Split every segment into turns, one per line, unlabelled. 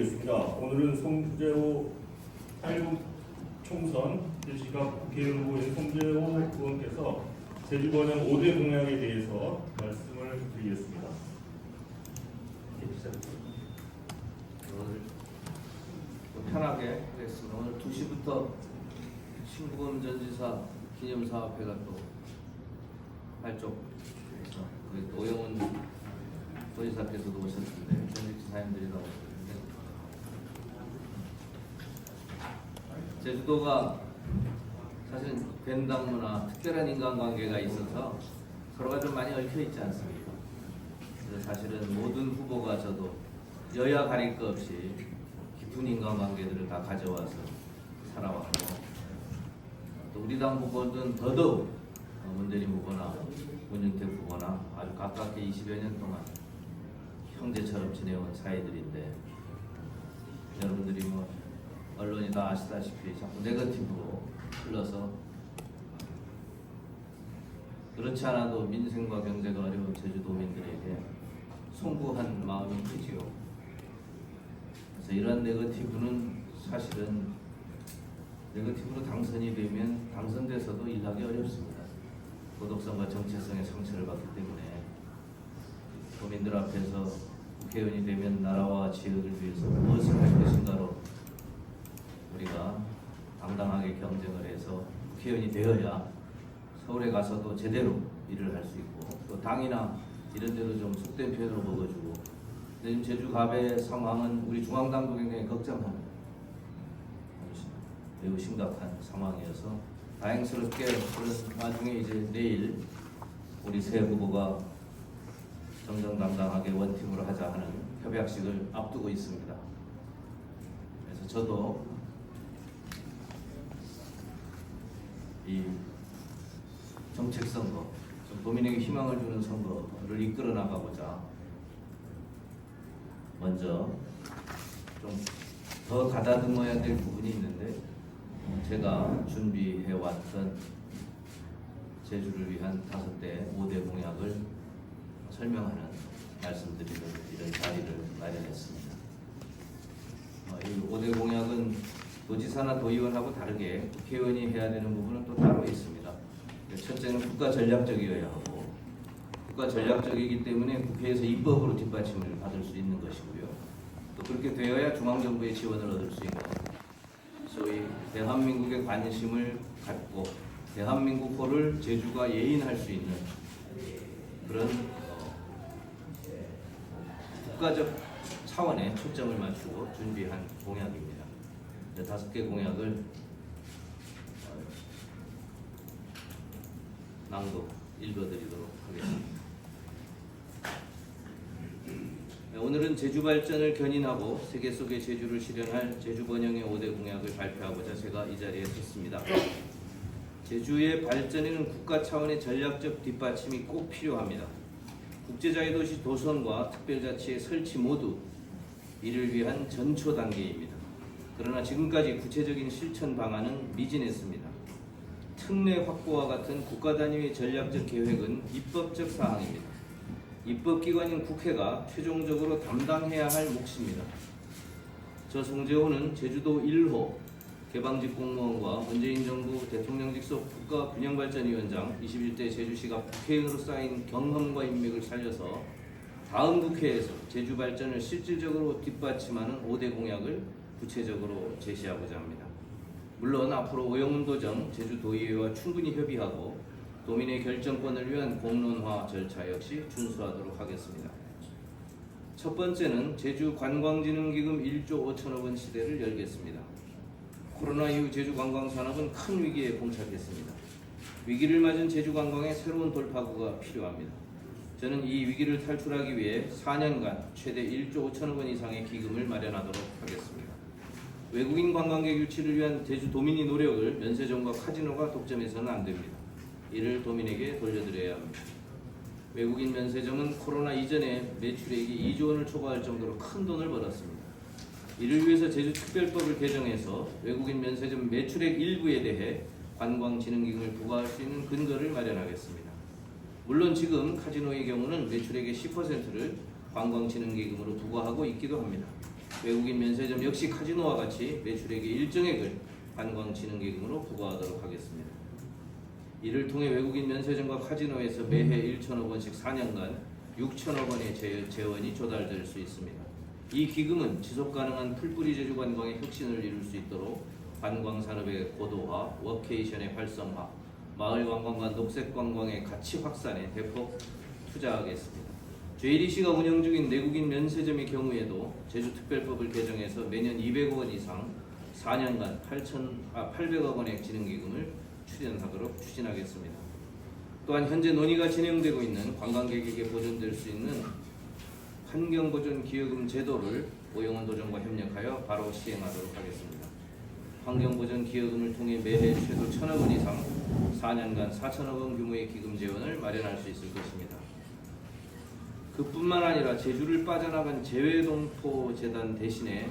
있습니다. 오늘은 송재호 8구 총선 제시각 국회의원 후보인 송재호 의원께서 제주번영 5대 공약에 대해서 말씀을 드리겠습니다.
오늘 편하게 하겠습니다. 오늘 2시부터 신부검 전 지사 기념사업회가 또 활쪽 오영훈 도지사께서도 오셨는데 전 지사님들이 나오셨는데 제주도가 사실 벤당문화 특별한 인간관계가 있어서 서로가 좀 많이 얽혀 있지 않습니까? 그래서 사실은 모든 후보가 저도 여야 가릴 것 없이 깊은 인간관계들을 다 가져와서 살아왔고 또 우리 당 후보는 더더욱 문재인 후보나 문영택 후보나 아주 가깝게 20여 년 동안 형제처럼 지내온 사이들인데 여러분들이 뭐 언론이 다 아시다시피 자꾸 네거티브로 흘러서 그렇지 않아도 민생과 경제가 어려운 제주도민들에게 송구한 마음이 크지요. 그래서 이런 네거티브는 사실은 네거티브로 당선이 되면 당선돼서도 일하기 어렵습니다. 도덕성과 정체성의 상처를 받기 때문에 도민들 앞에서 국회의원이 되면 나라와 지역을 위해서 무엇을 할 것인가로 우리가 당당하게 경쟁을 해서 국회의원이 되어야 서울에 가서도 제대로 일을 할 수 있고 또 당이나 이런 데도 좀 속된 표현으로 먹어주고 근데 지금 제주갑의 상황은 우리 중앙당도 굉장히 걱정하는 매우 심각한 상황이어서 다행스럽게 그런 와중에 이제 내일 우리 새 후보가 정정당당하게 원팀으로 하자 하는 협약식을 앞두고 있습니다. 그래서 저도 이 정책 선거, 도민에게 희망을 주는 선거를 이끌어 나가고자 먼저 좀 더 가다듬어야 될 부분이 있는데 제가 준비해왔던 제주를 위한 5대 공약을 설명하는 말씀드리는 이런 자리를 마련했습니다. 이 5대 공약은 도지사나 도의원하고 다르게 국회의원이 해야 되는 부분은 또 따로 있습니다. 첫째는 국가 전략적이어야 하고 국가 전략적이기 때문에 국회에서 입법으로 뒷받침을 받을 수 있는 것이고요. 또 그렇게 되어야 중앙정부의 지원을 얻을 수 있는 소위 대한민국의 관심을 갖고 대한민국호를 제주가 예인할 수 있는 그런 국가적 차원에 초점을 맞추고 준비한 공약입니다. 5개 공약을 낭독 읽어드리도록 하겠습니다. 오늘은 제주 발전을 견인하고 세계 속의 제주를 실현할 제주 번영의 5대 공약을 발표하고자 제가 이 자리에 섰습니다. 제주의 발전에는 국가 차원의 전략적 뒷받침이 꼭 필요합니다. 국제자유도시 도성과 특별자치의 설치 모두 이를 위한 전초 단계입니다. 그러나 지금까지 구체적인 실천 방안은 미진했습니다. 특례 확보와 같은 국가 단위의 전략적 계획은 입법적 사항입니다. 입법기관인 국회가 최종적으로 담당해야 할 몫입니다. 저 송재호는 제주도 1호 개방직 공무원과 문재인 정부 대통령직 속 국가균형발전위원장 21대 제주시가 국회의원으로 쌓인 경험과 인맥을 살려서 다음 국회에서 제주 발전을 실질적으로 뒷받침하는 5대 공약을 구체적으로 제시하고자 합니다. 물론 앞으로 오영훈 도정 제주도의회와 충분히 협의하고 도민의 결정권을 위한 공론화 절차 역시 준수하도록 하겠습니다. 첫 번째는 제주관광진흥기금 1조 5천억 원 시대를 열겠습니다. 코로나 이후 제주관광산업은 큰 위기에 봉착했습니다. 위기를 맞은 제주관광의 새로운 돌파구가 필요합니다. 저는 이 위기를 탈출하기 위해 4년간 최대 1조 5천억 원 이상의 기금을 마련하도록 하겠습니다. 외국인 관광객 유치를 위한 제주도민의 노력을 면세점과 카지노가 독점해서는 안 됩니다. 이를 도민에게 돌려드려야 합니다. 외국인 면세점은 코로나 이전에 매출액이 2조 원을 초과할 정도로 큰 돈을 벌었습니다. 이를 위해서 제주특별법을 개정해서 외국인 면세점 매출액 일부에 대해 관광진흥기금을 부과할 수 있는 근거를 마련하겠습니다. 물론 지금 카지노의 경우는 매출액의 10%를 관광진흥기금으로 부과하고 있기도 합니다. 외국인 면세점 역시 카지노와 같이 매출액의 일정액을 관광진흥기금으로 부과하도록 하겠습니다. 이를 통해 외국인 면세점과 카지노에서 매해 1천억 원씩 4년간 6천억 원의 재원이 조달될 수 있습니다. 이 기금은 지속가능한 풀뿌리 제주 관광의 혁신을 이룰 수 있도록 관광산업의 고도화, 워케이션의 활성화, 마을 관광과 녹색 관광의 가치 확산에 대폭 투자하겠습니다. JDC가 운영 중인 내국인 면세점의 경우에도 제주특별법을 개정해서 매년 200억 원 이상 4년간 800억 원의 진흥기금을 출연하도록 추진하겠습니다. 또한 현재 논의가 진행되고 있는 관광객에게 보존될 수 있는 환경보존기여금 제도를 오영훈 도정과 협력하여 바로 시행하도록 하겠습니다. 환경보존기여금을 통해 매해 최소 1,000억 원 이상 4년간 4천억 원 규모의 기금 재원을 마련할 수 있을 것입니다. 그뿐만 아니라 제주를 빠져나간 재외동포재단 대신에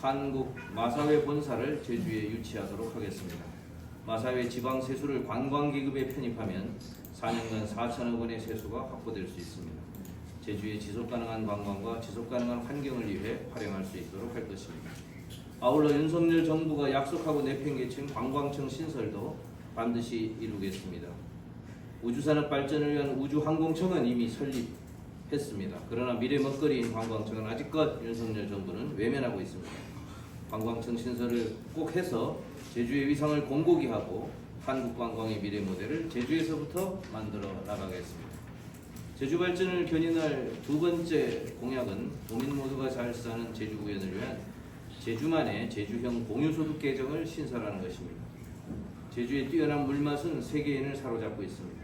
한국 마사회 본사를 제주에 유치하도록 하겠습니다. 마사회 지방 세수를 관광기금에 편입하면 4년간 4천억 원의 세수가 확보될 수 있습니다. 제주의 지속가능한 관광과 지속가능한 환경을 위해 활용할 수 있도록 할 것입니다. 아울러 윤석열 정부가 약속하고 내팽개친 관광청 신설도 반드시 이루겠습니다. 우주산업 발전을 위한 우주항공청은 이미 설립했습니다. 그러나 미래 먹거리인 관광청은 아직껏 윤석열 정부는 외면하고 있습니다. 관광청 신설을 꼭 해서 제주의 위상을 공고히 하고 한국 관광의 미래 모델을 제주에서부터 만들어 나가겠습니다. 제주 발전을 견인할 두 번째 공약은 도민 모두가 잘 사는 제주 구현을 위한 제주만의 제주형 공유소득 개정을 신설하는 것입니다. 제주의 뛰어난 물맛은 세계인을 사로잡고 있습니다.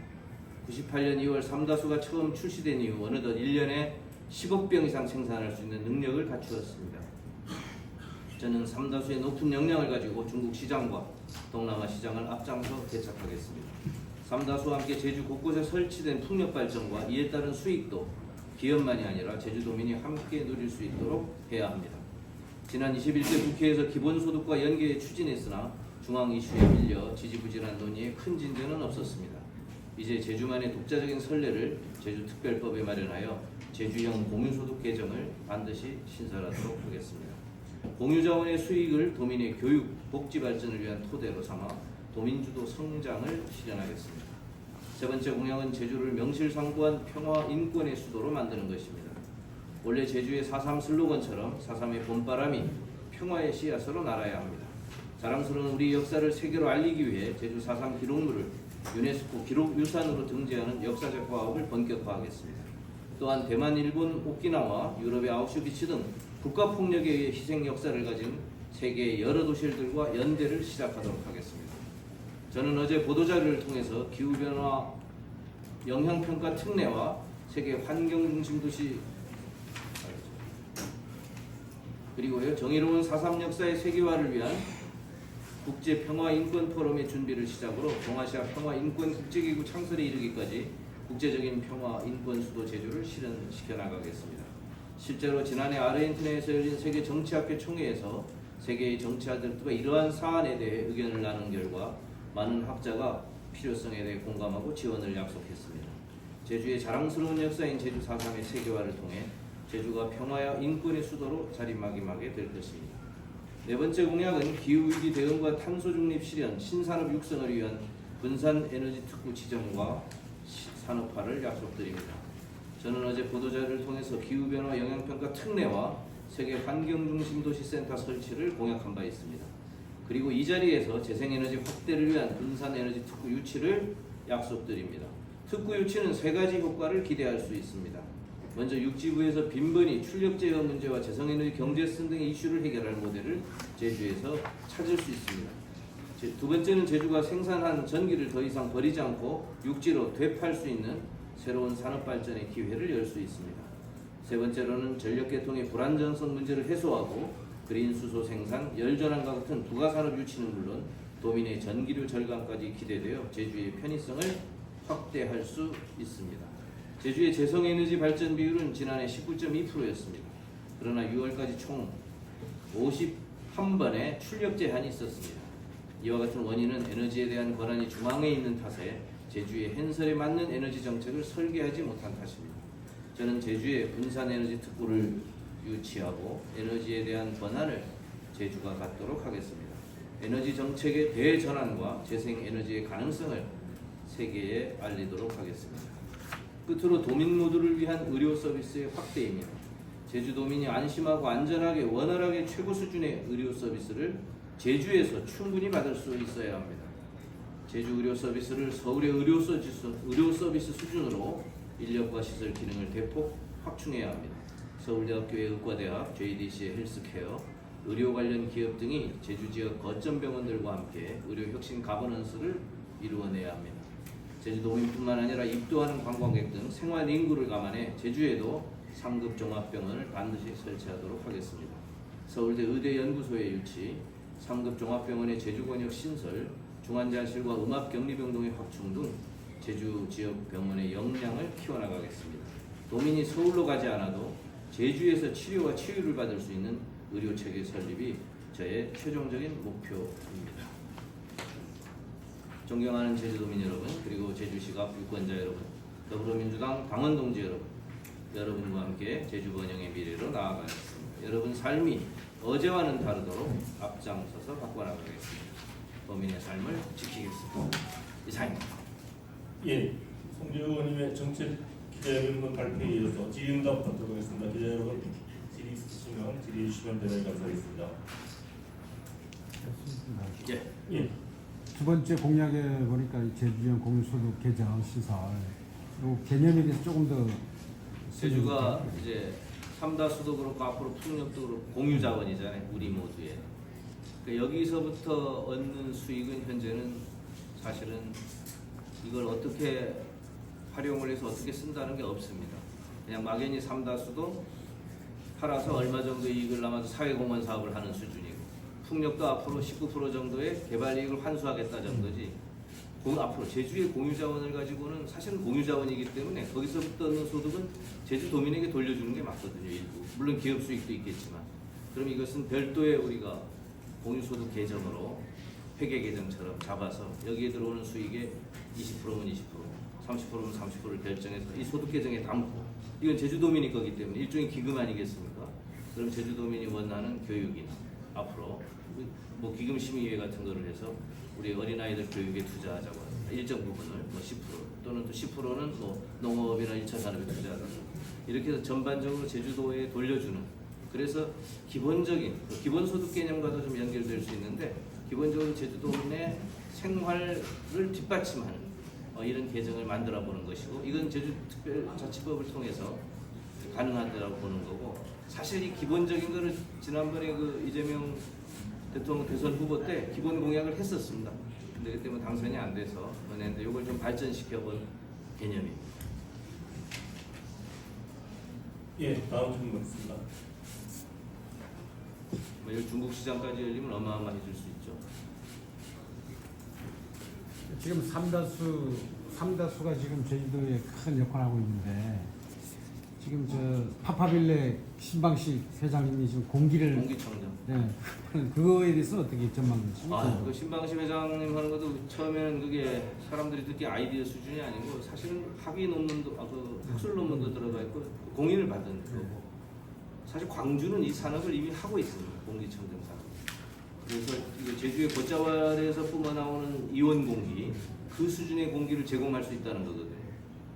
98년 2월 삼다수가 처음 출시된 이후 어느덧 1년에 10억 병 이상 생산할 수 있는 능력을 갖추었습니다. 저는 삼다수의 높은 역량을 가지고 중국 시장과 동남아 시장을 앞장서 개척하겠습니다. 삼다수와 함께 제주 곳곳에 설치된 풍력 발전과 이에 따른 수익도 기업만이 아니라 제주도민이 함께 누릴 수 있도록 해야 합니다. 지난 21대 국회에서 기본소득과 연계해 추진했으나 중앙 이슈에 밀려 지지부진한 논의에 큰 진전은 없었습니다. 이제 제주만의 독자적인 선례를 제주특별법에 마련하여 제주형 공유소득 개정을 반드시 신설하도록 하겠습니다. 공유자원의 수익을 도민의 교육, 복지 발전을 위한 토대로 삼아 도민주도 성장을 실현하겠습니다. 세 번째 공약은 제주를 명실상부한 평화 인권의 수도로 만드는 것입니다. 원래 제주의 4.3 슬로건처럼 4.3의 봄바람이 평화의 씨앗으로 날아야 합니다. 자랑스러운 우리 역사를 세계로 알리기 위해 제주 4.3 기록물을 유네스코 기록유산으로 등재하는 역사적 과업을 본격화하겠습니다. 또한 대만, 일본, 오키나와 유럽의 아우슈비츠 등 국가폭력에 의해 희생 역사를 가진 세계의 여러 도시들과 연대를 시작하도록 하겠습니다. 저는 어제 보도자료를 통해서 기후변화 영향평가 특례와 세계 환경중심도시 그리고요 정의로운 4.3 역사의 세계화를 위한 국제평화인권포럼의 준비를 시작으로 동아시아 평화인권국제기구 창설에 이르기까지 국제적인 평화인권수도 제주를 실현시켜 나가겠습니다. 실제로 지난해 아르헨티나에서 열린 세계정치학회 총회에서 세계의 정치아들과 이러한 사안에 대해 의견을 나눈 결과 많은 학자가 필요성에 대해 공감하고 지원을 약속했습니다. 제주의 자랑스러운 역사인 제주 4.3의 세계화를 통해 제주가 평화와 인권의 수도로 자리매김하게 될 것입니다. 네 번째 공약은 기후위기 대응과 탄소중립 실현, 신산업 육성을 위한 분산에너지 특구 지정과 산업화를 약속드립니다. 저는 어제 보도자료를 통해서 기후변화 영향평가 특례와 세계 환경중심도시센터 설치를 공약한 바 있습니다. 그리고 이 자리에서 재생에너지 확대를 위한 분산에너지 특구 유치를 약속드립니다. 특구 유치는 세 가지 효과를 기대할 수 있습니다. 먼저 육지부에서 빈번히 출력 제어 문제와 재생에너지 경제성 등의 이슈를 해결할 모델을 제주에서 찾을 수 있습니다. 두 번째는 제주가 생산한 전기를 더 이상 버리지 않고 육지로 되팔 수 있는 새로운 산업 발전의 기회를 열 수 있습니다. 세 번째로는 전력 계통의 불안정성 문제를 해소하고 그린 수소 생산, 열전환과 같은 부가산업 유치는 물론 도민의 전기료 절감까지 기대되어 제주의 편의성을 확대할 수 있습니다. 제주의 재생에너지 발전 비율은 지난해 19.2%였습니다. 그러나 6월까지 총 51번의 출력 제한이 있었습니다. 이와 같은 원인은 에너지에 대한 권한이 중앙에 있는 탓에 제주의 현설에 맞는 에너지 정책을 설계하지 못한 탓입니다. 저는 제주의 분산에너지 특구를 유치하고 에너지에 대한 권한을 제주가 갖도록 하겠습니다. 에너지 정책의 대전환과 재생에너지의 가능성을 세계에 알리도록 하겠습니다. 끝으로 도민 모두를 위한 의료 서비스의 확대입니다. 제주도민이 안심하고 안전하게 원활하게 최고 수준의 의료 서비스를 제주에서 충분히 받을 수 있어야 합니다. 제주 의료 서비스를 서울의 의료 서비스 수준으로 인력과 시설 기능을 대폭 확충해야 합니다. 서울대학교의 의과대학, JDC의 헬스케어, 의료 관련 기업 등이 제주 지역 거점 병원들과 함께 의료 혁신 가버넌스를 이루어내야 합니다. 제주도민뿐만 아니라 입도하는 관광객 등 생활 인구를 감안해 제주에도 상급 종합병원을 반드시 설치하도록 하겠습니다. 서울대 의대연구소의 유치, 상급 종합병원의 제주권역 신설, 중환자실과 음압격리병동의 확충 등 제주 지역 병원의 역량을 키워나가겠습니다. 도민이 서울로 가지 않아도 제주에서 치료와 치유를 받을 수 있는 의료체계 설립이 저의 최종적인 목표입니다. 존경하는 제주도민 여러분, 그리고 제주시각 유권자 여러분, 더불어민주당 당원 동지 여러분, 여러분과 함께 제주 번영의 미래로 나아가겠습니다. 여러분 삶이 어제와는 다르도록 앞장서서 바꿔나가겠습니다. 범인의 삶을 지키겠습니다. 이상입니다.
예, 송재호 의원님의 정책 기자회견 발표에 이어서 질의응답 받도록 하겠습니다. 기자 여러분, 질의 있으시면 질의해 주시면 대단히 감사하겠습니다.
예.
예.
두 번째 공약에 보니까 제주형 공유소득 개정 시설 요 개념에 대해서 조금 더
제주가 이제 3다수도 그렇고 앞으로 풍력도 그렇고 공유 자원이잖아요. 우리 모두의. 그러니까 여기서부터 얻는 수익은 현재는 사실은 이걸 어떻게 활용을 해서 어떻게 쓴다는 게 없습니다. 그냥 막연히 3다수도 팔아서 얼마 정도 이익을 남아서 사회공헌 사업을 하는 수준이고, 풍력도 앞으로 19% 정도의 개발 이익을 환수하겠다 정도지, 앞으로 제주의 공유자원을 가지고는 사실은 공유자원이기 때문에 거기서부터 얻는 소득은 제주도민에게 돌려주는 게 맞거든요. 일부. 물론 기업 수익도 있겠지만. 그럼 이것은 별도의 우리가 공유소득 계정으로 회계 계정처럼 잡아서 여기에 들어오는 수익의 20%면 20%, 30%면 30%를 결정해서 이 소득 계정에 담고, 이건 제주도민이 거기 때문에 일종의 기금 아니겠습니까? 그럼 제주도민이 원하는 교육이나 앞으로 뭐 기금 심의회 같은 거를 해서 우리 어린아이들 교육에 투자하자고 합니다. 일정 부분을 뭐 10% 또는 또 10%는 뭐 농업이나 1차 산업에 투자하자고, 이렇게 해서 전반적으로 제주도에 돌려주는, 그래서 기본적인 기본소득 개념과도 좀 연결될 수 있는데 기본적으로 제주도민의 생활을 뒷받침하는 이런 계정을 만들어 보는 것이고, 이건 제주특별자치법을 통해서 가능하다고 보는 거고, 사실 이 기본적인 거를 지난번에 그 이재명 대통령 대선 후보 때 기본 공약을 했었습니다. 근데 그때 뭐 당선이 안 돼서 했는데 이걸 좀 발전시켜 본 개념입니다.
예, 다음 질문 받겠습니다.
뭐 여기 중국 시장까지 열리면 어마어마해질 수 있죠.
지금 삼다수가 지금 제주도에 큰 역할을 하고 있는데, 지금 저 파파빌레 신방식 회장님이 지금
공기청정.
네, 그거에 대해서 어떻게 전망되십니까?
그 신방시 회장님 하는 것도 처음에는 그게 사람들이 듣기 아이디어 수준이 아니고 사실은 학위 논문도, 학술 논문도 들어가 있고 공인을 받은 거고, 사실 광주는 이 산업을 이미 하고 있습니다. 공기청정 산업. 그래서 이게 제주의 곶자왈에서 뿜어나오는 이온 공기, 그 수준의 공기를 제공할 수 있다는 거거든요.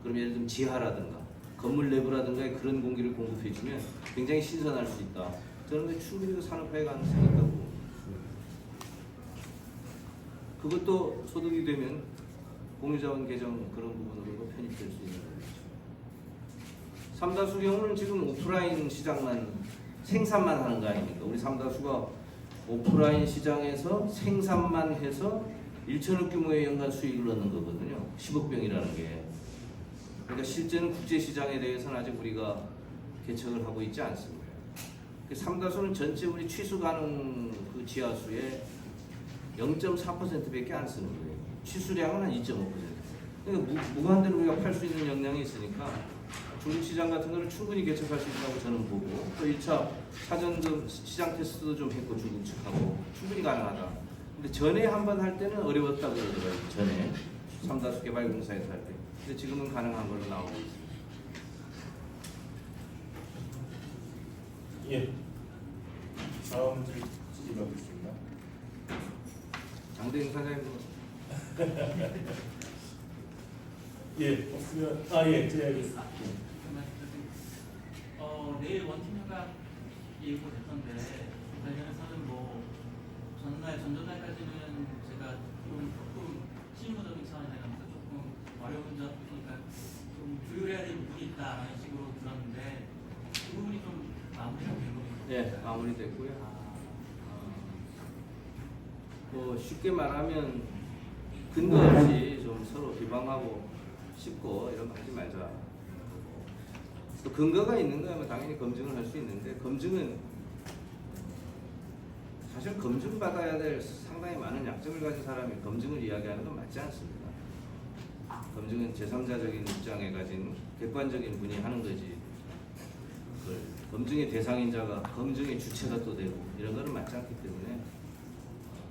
그럼 예를 들면 지하라든가 건물 내부라든가 그런 공기를 공급해주면 굉장히 신선할 수 있다. 저는 충분히 그 산업화의 가능성이 있다고 봅니다. 그것도 소득이 되면 공유자원 계정 그런 부분으로 편입될 수 있는 거죠. 삼다수 경우는 지금 오프라인 시장만 생산만 하는 거 아닙니까? 우리 삼다수가 오프라인 시장에서 생산만 해서 1천억 규모의 연간 수익을 얻는 거거든요. 10억 병이라는 게. 그러니까 실제는 국제시장에 대해서는 아직 우리가 개척을 하고 있지 않습니다. 삼다수는 전체 우리 취수 가능 그 지하수의 0.4%밖에 안 쓰는 거예요. 취수량은 한 2.5%. 그러니까 무한대로 우리가 팔 수 있는 역량이 있으니까 중국 시장 같은 거를 충분히 개척할 수 있다고 저는 보고, 또 1차 사전 시장 테스트도 좀 했고 중국 측하고 충분히 가능하다. 근데 전에 한 번 할 때는 어려웠다고 그러더라고요. 전에 삼다수 개발공사에서 할 때. 근데 지금은 가능한 걸로 나오고 있습니다.
예. 다음 질의하겠습니다.
장대인 사장님
예, 없으면 예, 제하겠습니다.
내일 원팀 협약 예고가 됐던데 관련해서는 뭐 전날까지는 제가 조금 실무적인 차원에서 조금 어려운 점이니까 좀 조율해야 될 부분이 있다라는 식으로 들었는데 그 부분이 좀 마무리가 된 겁니까?
예, 마무리됐고요. 뭐 쉽게 말하면 근거 없이 좀 서로 비방하고 싶고 이런 거 하지 말자. 또 근거가 있는 거면 당연히 검증을 할 수 있는데 검증은 사실 검증받아야 될 상당히 많은 약점을 가진 사람이 검증을 이야기하는 건 맞지 않습니다. 검증은 제3자적인 입장에 가진 객관적인 분이 하는 거지. 검증의 대상인 자가 검증의 주체가 또 되고 이런 거는 맞지 않기 때문에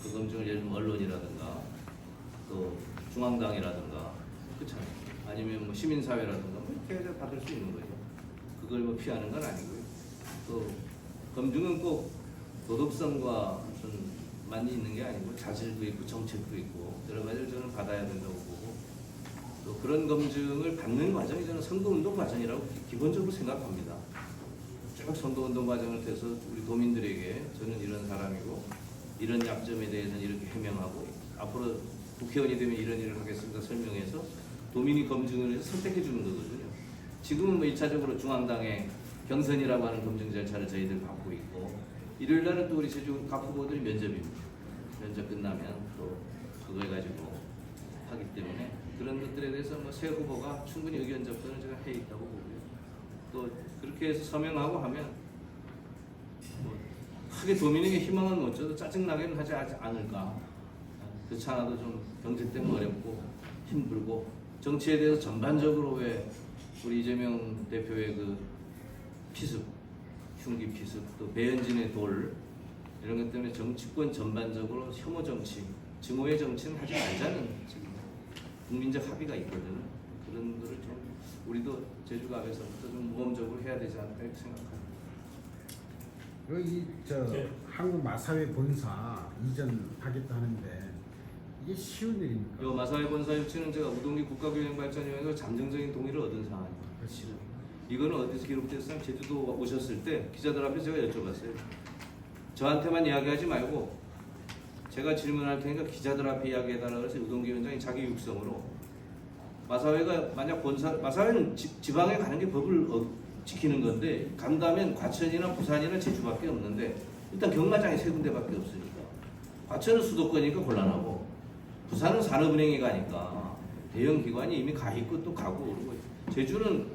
그 검증을 예를 들면 언론이라든가 또 중앙당이라든가 그렇잖아요. 아니면 뭐 시민사회라든가 뭐 이렇게 해서 받을 수 있는 거죠. 그걸 뭐 피하는 건 아니고요. 또 검증은 꼭 도덕성과 무슨 만이 있는 게 아니고 자질도 있고 정책도 있고 여러 가지를 저는 받아야 된다고 보고 또 그런 검증을 받는 과정이 저는 선거운동 과정이라고 기본적으로 생각합니다. 쭉 선거운동 과정을 통해서 우리 도민들에게 저는 이런 사람이고 이런 약점에 대해서는 이렇게 해명하고 앞으로 국회의원이 되면 이런 일을 하겠습니다 설명해서 도민이 검증을 해서 선택해 주는 거거든요. 지금은 뭐 1차적으로 중앙당의 경선이라고 하는 검증 절차를 저희들 받고 있고 일요일 날은 또 우리 제주 각 후보들이 면접입니다. 면접 끝나면 또 그걸 가지고 하기 때문에 그런 것들에 대해서 뭐 새 후보가 충분히 의견 접근을 제가 해 있다고 보고요. 또 그렇게 해서 서명하고 하면 뭐 크게 도민에게 희망은 못 줘도 짜증나게는 하지 않을까. 그렇지 않아도 좀 경제 때문에 어렵고 힘들고 정치에 대해서 전반적으로 왜 우리 이재명 대표의 그 피습, 흉기 피습, 또 배현진의 돌 이런 것 때문에 정치권 전반적으로 혐오 정치, 증오의 정치는 하지 말자는 지금 국민적 합의가 있거든요. 그런 거를 좀 우리도 제주갑에서부터 좀 모험적으로 해야 되지 않을까 이렇게 생각합니다.
여기 한국 마사회 본사 이전하겠다 하는데 이게 쉬운 일입니까?
요 마사회 본사 유치는 제가 우동기 국가균형발전위원회에서 잠정적인 동의를 얻은 사안입니다.
그렇죠.
이거는 어디서 기록됐으면 제주도 오셨을 때 기자들 앞에 제가 여쭤봤어요. 저한테만 이야기하지 말고 제가 질문할 테니까 기자들 앞에 이야기해달라고 해서 우동기 위원장이 자기 육성으로 마사회가 만약 마사회는 지방에 가는 게 법을 지키는 건데 간다면 과천이나 부산이나 제주밖에 없는데 일단 경마장이 3군데밖에 없으니까 과천은 수도권이니까 곤란하고 부산은 산업은행이 가니까 대형 기관이 이미 가 있고 또 가고 그러고 제주는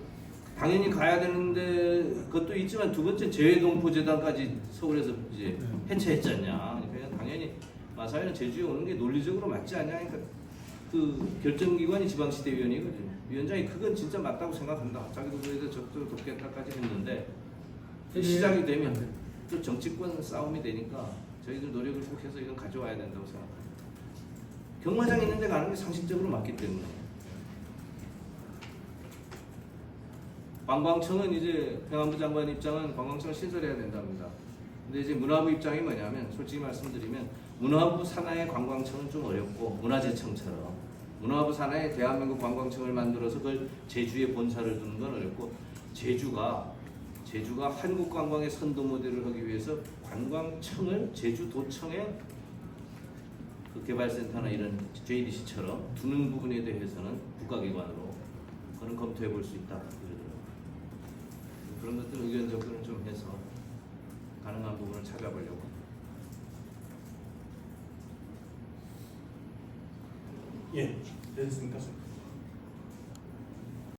당연히 가야 되는데 그것도 있지만 두 번째 재외동포재단까지 서울에서 이제 해체했잖냐. 그러니까 당연히 마사회는 제주에 오는 게 논리적으로 맞지 않냐. 그러니까 그 결정기관이 지방시대위원회거든요. 위원장이 그건 진짜 맞다고 생각한다. 자기도 그에 대해서 적극적으로 돕겠다까지 했는데 시작이 되면 또 정치권 싸움이 되니까 저희들 노력을 꼭 해서 이건 가져와야 된다고 생각합니다. 경마장 있는 데 가는 게 상식적으로 맞기 때문에. 관광청은 이제 행안부 장관 입장은 관광청을 신설해야 된답니다. 근데 이제 문화부 입장이 뭐냐면 솔직히 말씀드리면 문화부 산하의 관광청은 좀 어렵고 문화재청처럼 문화부 산하에 대한민국 관광청을 만들어서 그걸 제주에 본사를 두는 건 어렵고 제주가 한국 관광의 선도 모델을 하기 위해서 관광청을 제주도청에 그 개발센터나 이런 JDC처럼 두는 부분에 대해서는 국가기관으로 그런 검토해 볼 수 있다 이러더라고요. 그런 것들 의견 접근을 좀 해서 가능한 부분을 찾아보려고.
예, 됐습니까?